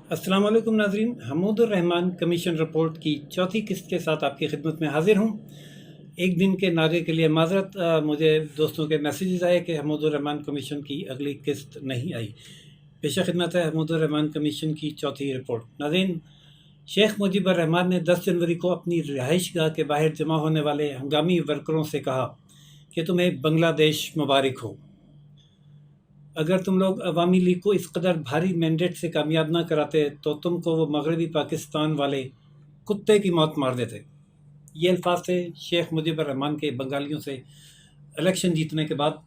अस्सलाम वालेकुम नाज़रीन, हमूदुर रहमान कमीशन रिपोर्ट की चौथी किस्त के साथ आपकी खिदमत में हाजिर हूँ। एक दिन के नागे के लिए माजरत, मुझे दोस्तों के मैसेजेस आए कि हमूदुर रहमान कमीशन की अगली किस्त नहीं आई। पेश खिदमत है हमूदुर रहमान कमीशन की चौथी रिपोर्ट। नाज़रीन, शेख मुजीबर रहमान ने 10 जनवरी को अपनी रिहाइश गाह के बाहर जमा होने वाले हंगामी वर्करों से कहा कि तुम्हें बांग्लादेश मुबारक हो। अगर तुम लोग अवामी लीग को इस कदर भारी मैंडेट से कामयाब ना कराते तो तुमको वो मगरबी पाकिस्तान वाले कुत्ते की मौत मार देते। ये अल्फाज थे शेख मुजीबर रहमान के बंगालियों से इलेक्शन जीतने के बाद।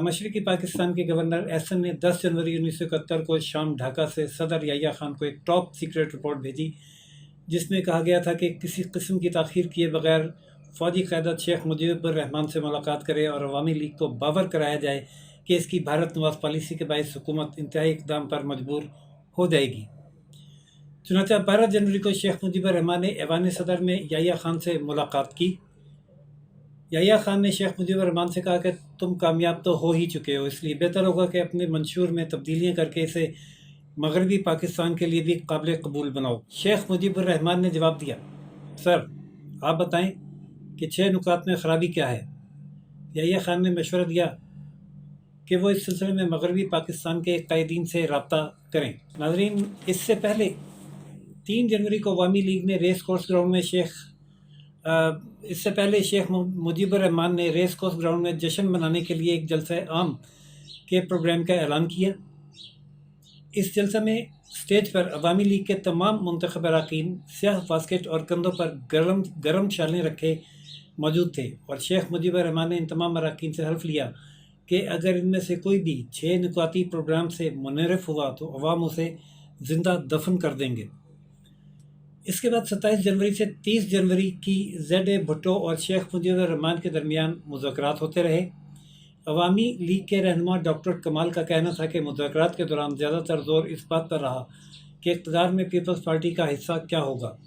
मशरक़ी पाकिस्तान के गवर्नर एहसन ने 10 जनवरी 1971 को शाम ढाका से सदर याह्या खान को एक टॉप सीक्रेट रिपोर्ट भेजी, जिसमें कहा गया था कि किसी किस्म की ताख़ीर किए बगैर फ़ौजी क़यादत शेख मुजीबर रहमान से मुलाकात करे और अवामी लीग को बावर कराया जाए कि इसकी भारत नवाज़ पॉलिसी के बायस हुकूमत इंतहाई इक़दाम पर मजबूर हो जाएगी। चुनांचे 12 जनवरी को शेख मुजीबर रहमान ने ऐवान सदर में याह्या खान से मुलाकात की। याह्या खान ने शेख मुजीबर रहमान से कहा कि तुम कामयाब तो हो ही चुके हो, इसलिए बेहतर होगा कि अपने मंशूर में तब्दीलियाँ करके इसे मगरबी पाकिस्तान के लिए भी काबिल कबूल बनाओ। शेख मुजीबर रहमान ने जवाब दिया, सर आप बताएं कि 6 नुकात में ख़राबी क्या है। याह्या खान ने मशवरा दिया कि वो इस सिलसिले में मगरबी पाकिस्तान के कायदीन से रब्ता करें। नाज़रीन, इससे पहले 3 जनवरी को अवामी लीग ने रेस कोर्स ग्राउंड में शेख मुजीबर रहमान ने रेस कोर्स ग्राउंड में जश्न मनाने के लिए एक जलसा आम के प्रोग्राम का ऐलान किया। इस जलसा में स्टेज पर अवामी लीग के तमाम मुंतखब अरकान स्याह बास्केट और कंधों पर गर्म शालें रखे मौजूद थे और शेख मुजीबर रहमान ने इन तमाम अरकान से हल्फ लिया कि अगर इनमें से कोई भी 6 नुकाती प्रोग्राम से मुनहरफ हुआ तो अवाम उसे ज़िंदा दफन कर देंगे। इसके बाद 27 जनवरी से 30 जनवरी की ज़ेड भुट्टो और शेख मुजीबर रहमान के दरमियान मुज़ाकरात होते रहे। अवामी लीग के रहनुमा डॉक्टर कमाल का कहना था कि मुज़ाकरात के दौरान ज़्यादातर जोर इस बात पर रहा कि इक़्तिदार में पीपल्स पार्टी का हिस्सा क्या होगा।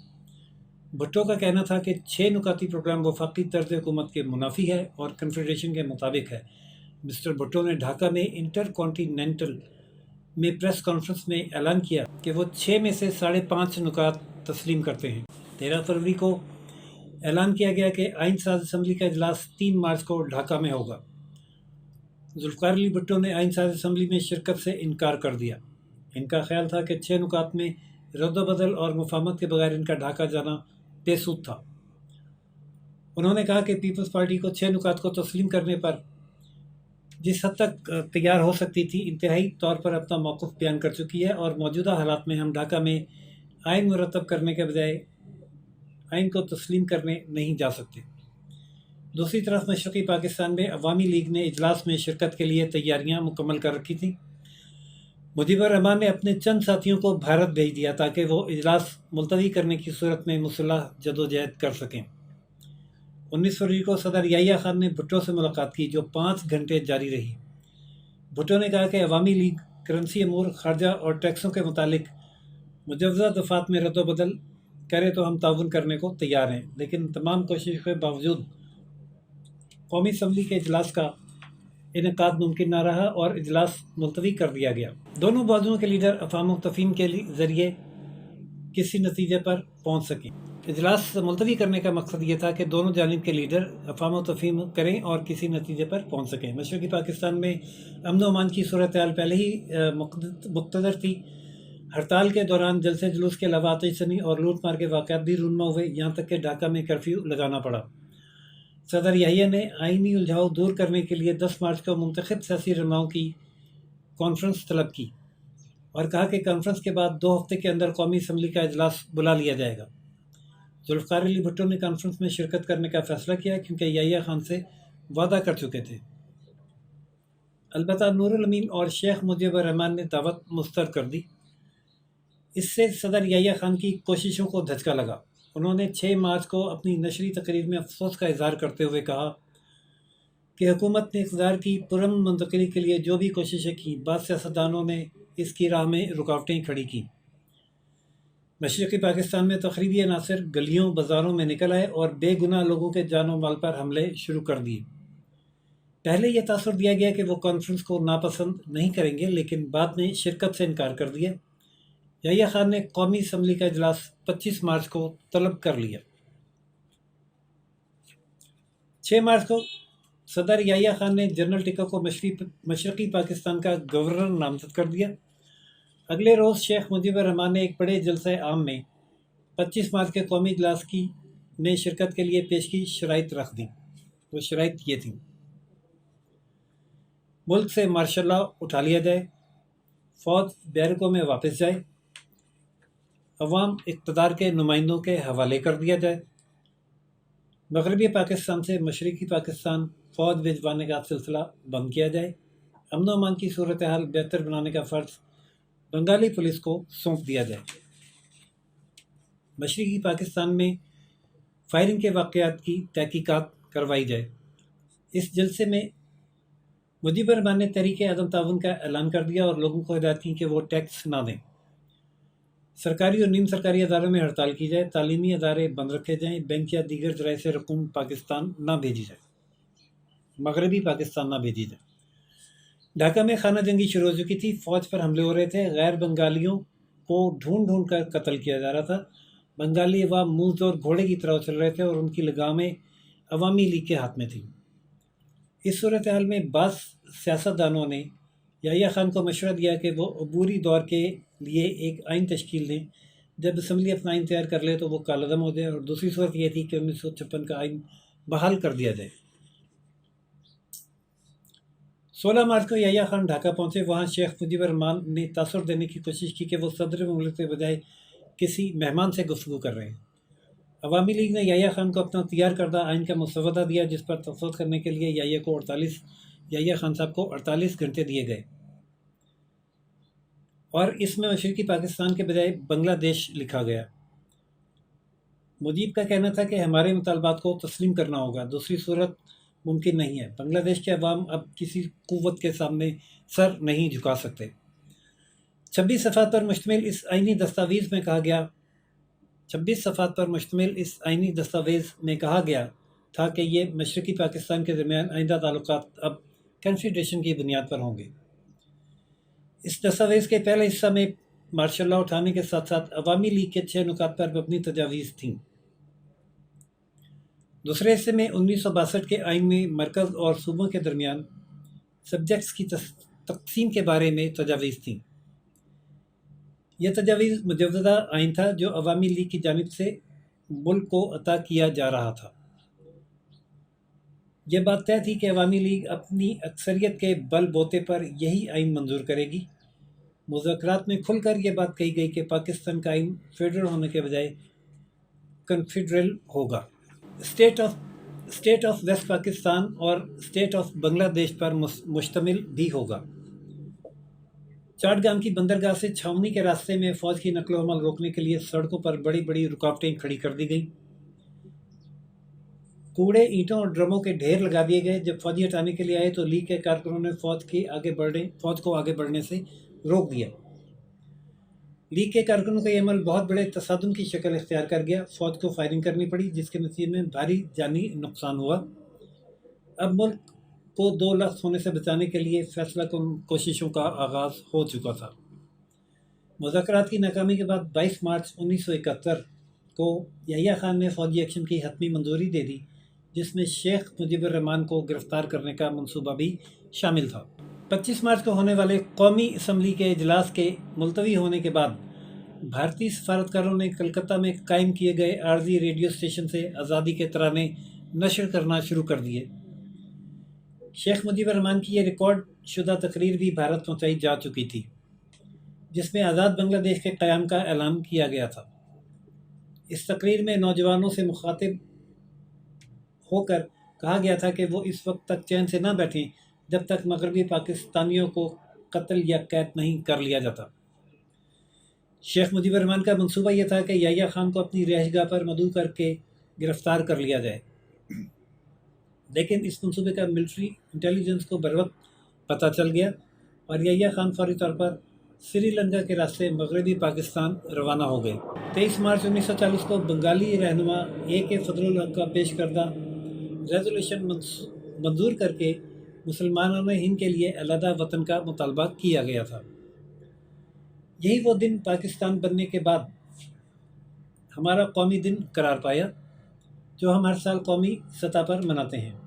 भुट्टो का कहना था कि 6 नुकाती प्रोग्राम वफाकी तर्ज हुकूमत के मुनाफी है और कन्फेडरेशन के मुताबिक है। मिस्टर भुट्टो ने ढाका में इंटर कॉन्टीनेंटल में प्रेस कॉन्फ्रेंस में ऐलान किया कि वो 6 में से 5.5 नुकात तस्लीम करते हैं। 13 फरवरी को ऐलान किया गया कि आइन साज असम्बली का इजलास 3 मार्च को ढाका में होगा। जुल्फ़िकार अली भुट्टो ने आइन साज असम्बली में शिरकत से इनकार कर दिया। इनका ख्याल था कि 6 नुकात में रद्द-ओ-बदल और मुफाहमत के बगैर इनका ढाका जाना बेसूद था। उन्होंने कहा कि पीपल्स पार्टी को 6 नुकात को तस्लीम करने पर जिस हद तक तैयार हो सकती थी, इंतहाई तौर पर अपना मौक़िफ़ बयान कर चुकी है और मौजूदा हालात में हम ढाका में आइन मुरतब करने के बजाय आइन को तस्लीम करने नहीं जा सकते। दूसरी तरफ मशरक़ी पाकिस्तान में अवामी लीग ने इजलास में शिरकत के लिए तैयारियां मुकम्मल कर रखी थी। मुजीबर रहमान ने अपने चंद साथियों को भारत भेज दिया ताकि वो इजलास मुलतवी करने की सूरत में मुसल्लह जदोजहद कर सकें। 19 फरवरी को सदर याह्या खान ने भुट्टो से मुलाकात की, जो 5 घंटे जारी रही। भुट्टो ने कहा कि अवामी लीग करंसी अमूर, खारजा और टैक्सों के मुतालिक मुजवज़ा दफ़ात में रद्द-ओ-बदल करे तो हम ताउन करने को तैयार हैं, लेकिन तमाम कोशिशों के बावजूद कौमी असम्बली के इजलास का इनेकाद मुमकिन न रहा और इजलास मुलतवी कर दिया गया। दोनों बाजुओं के लीडर अफ़ाम तफ़हीम के ज़रिए किसी नतीजे पर पहुँच सकें। इजलास मुलतवी करने का मकसद ये था कि दोनों जानिब के लीडर अफ़ाम तफ़हीम करें और किसी नतीजे पर पहुँच सकें। मशरक़ी पाकिस्तान में अमन व अमान की सूरत हाल पहले ही मुक़्तदर थी। हड़ताल के दौरान जलसे जुलूस के अलावा आतिशज़नी और लूट मार के वाक़यात भी रूनमा हुए, यहाँ तक कि ढाका में कर्फ्यू लगाना पड़ा। सदर याह्या ने आइनी उलझाव दूर करने के लिए 10 मार्च को मुंतखब सियासी रहनुमाओं की कॉन्फ्रेंस तलब की और कहा कि कॉन्फ्रेंस के बाद 2 हफ्ते के अंदर कौमी असम्बली का इजलास बुला लिया जाएगा। जुल्फ़िकार अली भुट्टो ने कॉन्फ्रेंस में शिरकत करने का फ़ैसला किया क्योंकि याह्या खान से वादा कर चुके थे। अलबत्ता नूरुल अमीन और शेख मुजीबर रहमान ने दावत मुस्तरद कर दी। इससे सदर याह्या खान की कोशिशों को धचका लगा। उन्होंने 6 मार्च को अपनी नशरी तकरीर में अफसोस का इजहार करते हुए कहा कि हुकूमत ने इक़्तिदार की पुरअमन मुंतक़ली के लिए जो भी कोशिशें की, बाद सियासतदानों ने इसकी राह में रुकावटें खड़ी की। मशरक़ी पाकिस्तान में तक़रीबी अनासर गलियों बाज़ारों में निकल आए और बेगुनाह लोगों के जान व माल पर हमले शुरू कर दिए। पहले यह तासुर दिया गया कि वो कॉन्फ्रेंस को नापसंद नहीं करेंगे, लेकिन बाद में शिरकत से इनकार कर दिया। یحییٰ خان نے قومی اسمبلی کا اجلاس 25 مارچ کو طلب کر لیا۔ 6 مارچ کو صدر یحییٰ خان نے جنرل ٹکا کو مشرقی پاکستان کا گورنر نامزد کر دیا۔ اگلے روز شیخ مجیب الرحمان نے ایک بڑے جلسہ عام میں 25 مارچ کے قومی اجلاس میں شرکت کے لیے پیش کی شرائط رکھ دیں۔ وہ شرائط یہ تھیں: ملک سے مارشل لا اٹھا لیا جائے، فوج بیرکوں میں واپس جائے، عوام اقتدار کے نمائندوں کے حوالے کر دیا جائے، مغربی پاکستان سے مشرقی پاکستان فوج بھجوانے کا سلسلہ بند کیا جائے، امن و امان کی صورتحال بہتر بنانے کا فرض بنگالی پولیس کو سونپ دیا جائے، مشرقی پاکستان میں فائرنگ کے واقعات کی تحقیقات کروائی جائے۔ اس جلسے میں مجیب الرحمان نے تحریک عدم تعاون کا اعلان کر دیا اور لوگوں کو ہدایت کی کہ وہ ٹیکس نہ دیں، سرکاری اور نیم سرکاری اداروں میں ہڑتال کی جائے، تعلیمی ادارے بند رکھے جائیں، بینک یا دیگر ذرائع سے رقوم پاکستان نہ بھیجی جائے، مغربی پاکستان نہ بھیجی جائے۔ ڈھاکہ میں خانہ جنگی شروع ہو چکی تھی، فوج پر حملے ہو رہے تھے، غیر بنگالیوں کو ڈھونڈ کر قتل کیا جا رہا تھا، بنگالی عوام منہ زور گھوڑے کی طرح چل رہے تھے اور ان کی لگامیں عوامی لیگ کے ہاتھ میں تھیں۔ اس صورتحال میں بعض سیاستدانوں نے یحییٰ خان کو مشورہ دیا کہ وہ عبوری دور کے لیے ایک آئین تشکیل دیں، جب اسمبلی اپنا آئین تیار کر لے تو وہ کالعدم ہو جائے، اور دوسری صورت یہ تھی کہ 1956 کا آئین بحال کر دیا جائے۔ 16 مارچ کو یحییٰ خان ڈھاکہ پہنچے۔ وہاں شیخ مجیب الرحمان نے تاثر دینے کی کوشش کی کہ وہ صدر مملکت کے بجائے کسی مہمان سے گفتگو کر رہے ہیں۔ عوامی لیگ نے یحییٰ خان کو اپنا تیار کردہ آئین کا مسودہ دیا، جس پر تفصیل کرنے کے لیے یحییٰ خان صاحب کو 48 گھنٹے دیے گئے، اور اس میں مشرقی پاکستان کے بجائے بنگلہ دیش لکھا گیا۔ مجیب کا کہنا تھا کہ ہمارے مطالبات کو تسلیم کرنا ہوگا، دوسری صورت ممکن نہیں ہے، بنگلہ دیش کے عوام اب کسی قوت کے سامنے سر نہیں جھکا سکتے۔ 26 صفحات پر مشتمل اس آئینی دستاویز میں کہا گیا تھا کہ یہ مشرقی پاکستان کے درمیان آئندہ تعلقات اب کنفیڈریشن کی بنیاد پر ہوں گے۔ اس دستاویز کے پہلے حصہ میں مارشل لا اٹھانے کے ساتھ ساتھ عوامی لیگ کے 6 نکات پر مبنی تجاویز تھیں۔ دوسرے حصے میں 1962 کے آئین میں مرکز اور صوبوں کے درمیان سبجیکٹس کی تقسیم کے بارے میں تجاویز تھیں۔ یہ تجاویز مجوزہ آئین تھا جو عوامی لیگ کی جانب سے ملک کو عطا کیا جا رہا تھا۔ یہ بات طے تھی کہ عوامی لیگ اپنی اکثریت کے بل بوتے پر یہی آئین منظور کرے گی۔ مذاکرات میں کھل کر یہ بات کہی گئی کہ پاکستان کا آئین فیڈرل ہونے کے بجائے کنفیڈرل ہوگا، اسٹیٹ آف ویسٹ پاکستان اور اسٹیٹ آف بنگلہ دیش پر مشتمل بھی ہوگا۔ چاٹگام کی بندرگاہ سے چھاؤنی کے راستے میں فوج کی نقل و حمل روکنے کے لیے سڑکوں پر بڑی بڑی رکاوٹیں کھڑی کر دی گئیں، کوڑے، اینٹوں اور ڈرموں کے ڈھیر لگا دیے گئے۔ جب فوجی ہٹانے کے لیے آئے تو لیگ کے کارکنوں نے فوج کو آگے بڑھنے سے روک دیا۔ لیگ کے کارکنوں کا یہ عمل بہت بڑے تصادم کی شکل اختیار کر گیا، فوج کو فائرنگ کرنی پڑی، جس کے نتیجے میں بھاری جانی نقصان ہوا۔ اب ملک کو 2 لفظ ہونے سے بچانے کے لیے فیصلہ کن کوششوں کا آغاز ہو چکا تھا۔ مذاکرات کی ناکامی کے بعد 22 مارچ 1971 کو یحییٰ خان نے فوجی ایکشن کی حتمی منظوری دے دی، جس میں شیخ مجیب الرحمان کو گرفتار کرنے کا منصوبہ بھی شامل تھا۔ 25 مارچ کو ہونے والے قومی اسمبلی کے اجلاس کے ملتوی ہونے کے بعد بھارتی سفارتکاروں نے کلکتہ میں قائم کیے گئے عارضی ریڈیو اسٹیشن سے آزادی کے ترانے نشر کرنا شروع کر دیے۔ شیخ مجیب الرحمان کی یہ ریکارڈ شدہ تقریر بھی بھارت پہنچائی جا چکی تھی، جس میں آزاد بنگلہ دیش کے قیام کا اعلان کیا گیا تھا۔ اس تقریر میں نوجوانوں سے مخاطب ہو کر کہا گیا تھا کہ وہ اس وقت تک چین سے نہ بیٹھیں جب تک مغربی پاکستانیوں کو قتل یا قید نہیں کر لیا جاتا۔ شیخ مجیب الرحمان کا منصوبہ یہ تھا کہ یحییٰ خان کو اپنی رہائش گاہ پر مدعو کر کے گرفتار کر لیا جائے، لیکن اس منصوبے کا ملٹری انٹیلیجنس کو بروقت پتہ چل گیا اور یحییٰ خان فوری طور پر سری لنکا کے راستے مغربی پاکستان روانہ ہو گئے۔ 23 مارچ 1940 کو بنگالی رہنما AK فضل الحق کا پیش کردہ ریزولوشن منظور کر کے مسلمانوں نے ہند کے لیے علیحدہ وطن کا مطالبہ کیا گیا تھا۔ यही वो दिन पाकिस्तान बनने के बाद हमारा कौमी दिन करार पाया जो हम हर साल कौमी सतह पर मनाते हैं।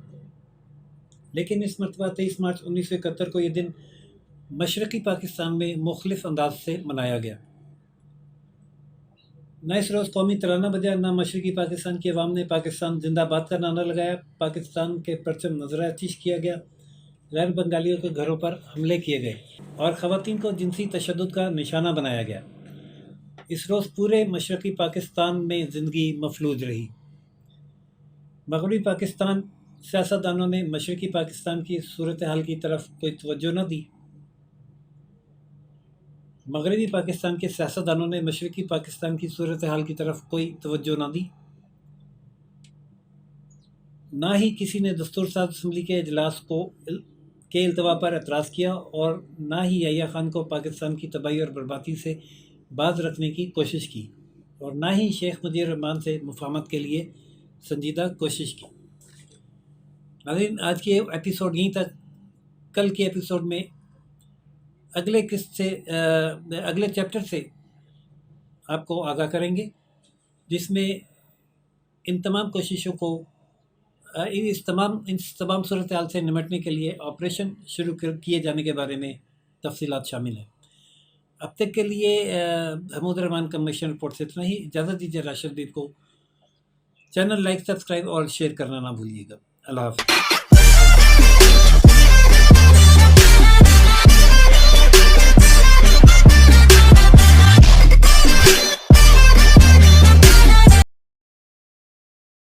लेकिन इस मरतबा 23 मार्च 1971 को ये दिन मशरक़ी पाकिस्तान में मुख्तलिफ अंदाज से मनाया गया। न इस रोज़ कौमी तराना बजा, न मशरक़ी पाकिस्तान की अवाम ने पाकिस्तान जिंदाबाद का नारा लगाया, पाकिस्तान के परचम नजर आतिश किया गया, गैर बंगालियों के घरों पर हमले किए गए और ख़वातीन को जिनसी तशद्दुद का निशाना बनाया गया। इस रोज़ पूरे मशरक़ी पाकिस्तान में ज़िंदगी मफलूज रही। मगरबी पाकिस्तान सियासतदानों ने मशरक़ी पाकिस्तान की सूरत हाल की तरफ कोई तवज्जो न दी। मगरबी पाकिस्तान के सियासतदानों ने मशरक़ी पाकिस्तान की सूरत हाल की तरफ कोई तवज्जो न दी। ना ही किसी ने दस्तूर साज असम्बली के इजलास के इल्तवा पर एतराज़ किया और ना ही याह्या खान को पाकिस्तान की तबाही और बर्बादी से बाज रखने की कोशिश की और ना ही शेख मुजीब रहमान से मुफाहमत के लिए संजीदा कोशिश की। नाज़रीन, आज के एपिसोड यहीं तक। कल के एपिसोड में अगले चैप्टर से आपको आगाह करेंगे, जिसमें इन तमाम कोशिशों को इस तमाम सूरत हाल से निमटने के लिए ऑपरेशन शुरू किए जाने के बारे में तफसीलात शामिल हैं। अब तक के लिए महमूद रहमान कमीशन रिपोर्ट से इतना ही। इजाज़त दीजिए राशिद बीब को। चैनल लाइक, सब्सक्राइब और शेयर करना ना भूलिएगा। अल्लाह हाफ़िज़।